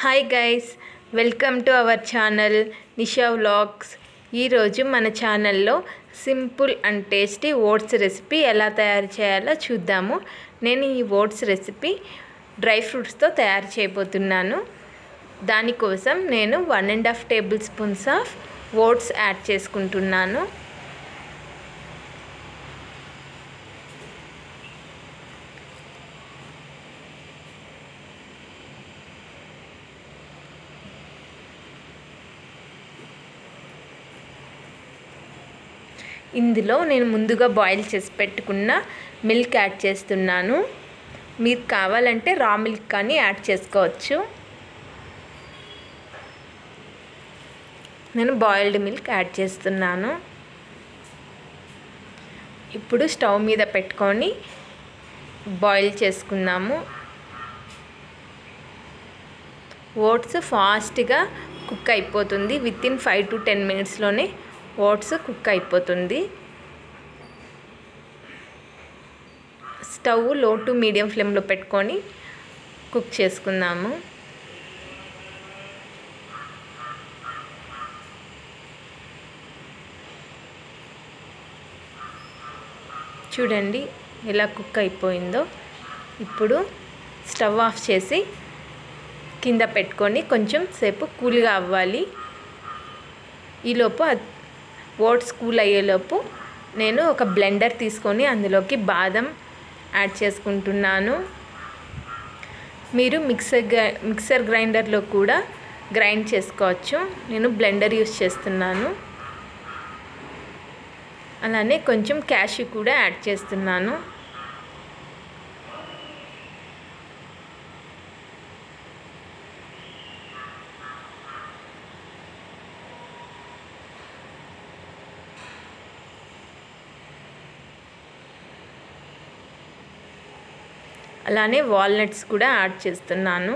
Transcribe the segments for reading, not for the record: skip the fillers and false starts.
Hi guys, welcome to our channel Nisha vlogs. ఈరోజు మన ఛానల్లో simple and tasty oats recipe ఎలా తయారు చేయాలో చూద్దాము. నేను ఈ ఓట్స్ రెసిపీ డ్రై ఫ్రూట్స్తో తయారు చేయబోతున్నాను. దానికోసం నేను 1.5 table spoons of votes add చేసుకుంటున్నాను. ఇందులో నేను ముందుగా బాయిల్ చేసి పెట్టుకున్న మిల్క్ యాడ్ చేస్తున్నాను. మీరు కావాలంటే రా మిల్క్ కానీ యాడ్ చేసుకోవచ్చు. నేను బాయిల్డ్ మిల్క్ యాడ్ చేస్తున్నాను. ఇప్పుడు స్టవ్ మీద పెట్టుకొని బాయిల్ చేసుకుందాము. ఓట్స్ ఫాస్ట్గా కుక్ అయిపోతుంది. వితిన్ 5 to 10 మినిట్స్లోనే ఓట్స్ కుక్ అయిపోతుంది. స్టవ్ లో టు మీడియం ఫ్లేమ్లో పెట్టుకొని కుక్ చేసుకుందాము. చూడండి ఎలా కుక్ అయిపోయిందో. ఇప్పుడు స్టవ్ ఆఫ్ చేసి కింద పెట్టుకొని కొంచెం సేపు కూల్గా అవ్వాలి. ఈలోపు ఓట్స్ కూల్ అయ్యేలోపు నేను ఒక బ్లెండర్ తీసుకొని అందులోకి యాడ్ చేసుకుంటున్నాను. మీరు మిక్సర్ గ్రైండర్లో కూడా గ్రైండ్ చేసుకోవచ్చు. నేను బ్లెండర్ యూస్ చేస్తున్నాను. అలానే కొంచెం క్యాష్యూ కూడా యాడ్ చేస్తున్నాను. అలానే వాల్నట్స్ కూడా యాడ్ చేస్తున్నాను.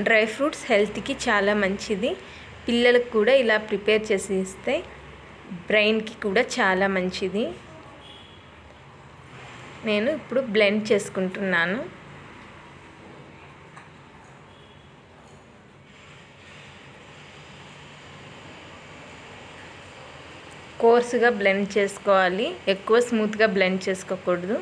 డ్రై ఫ్రూట్స్ హెల్త్కి చాలా మంచిది. పిల్లలకు కూడా ఇలా ప్రిపేర్ చేసి ఇస్తే బ్రెయిన్కి కూడా చాలా మంచిది. నేను ఇప్పుడు బ్లెండ్ చేసుకుంటున్నాను. కోర్సుగా బ్లెండ్ చేసుకోవాలి, ఎక్కువ స్మూత్గా బ్లెండ్ చేసుకోకూడదు.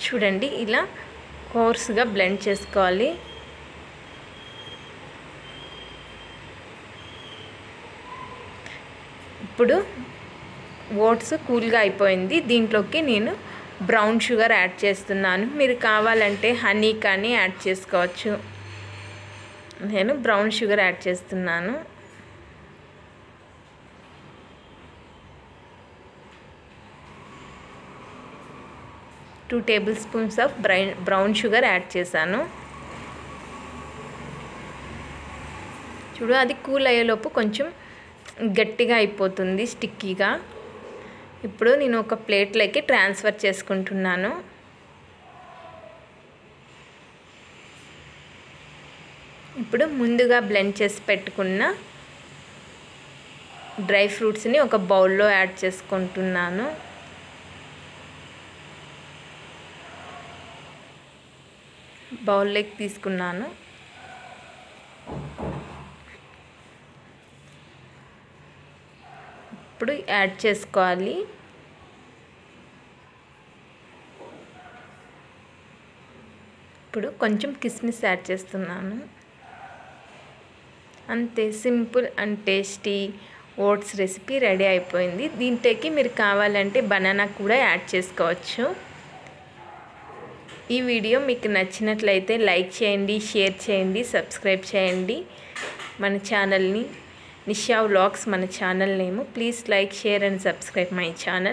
చూడండి ఇలా కోర్సుగా బ్లెండ్ చేసుకోవాలి. ఇప్పుడు ఓట్స్ కూల్గా అయిపోయింది. దీంట్లోకి నేను బ్రౌన్ షుగర్ యాడ్ చేస్తున్నాను. మీరు కావాలంటే హనీ కానీ యాడ్ చేసుకోవచ్చు. నేను బ్రౌన్ షుగర్ యాడ్ చేస్తున్నాను. Two table spoons of brown sugar add చేశాను. చూడు, అది కూల్ అయ్యేలోపు కొంచెం గట్టిగా అయిపోతుంది, స్టిక్కీగా. ఇప్పుడు నేను ఒక ప్లేట్లోకి ట్రాన్స్ఫర్ చేసుకుంటున్నాను. ఇప్పుడు ముందుగా బ్లెండ్ చేసి పెట్టుకున్న డ్రై ఫ్రూట్స్ని ఒక బౌల్లో యాడ్ చేసుకుంటున్నాను. బౌల్లోకి తీసుకున్నాను. ఇప్పుడు యాడ్ చేసుకోవాలి. ఇప్పుడు కొంచెం కిస్మిస్ యాడ్ చేస్తున్నాను. అంతే, simple and tasty oats recipe ready అయిపోయింది. దీంట్లోకి మీరు కావాలంటే బనానా కూడా యాడ్ చేసుకోవచ్చు. ఈ వీడియో మీకు నచ్చినట్లయితే లైక్ చేయండి, షేర్ చేయండి, సబ్స్క్రైబ్ చేయండి మన ఛానల్ని. నిషా వ్లాగ్స్ మన channel name. Please like, share and subscribe my channel.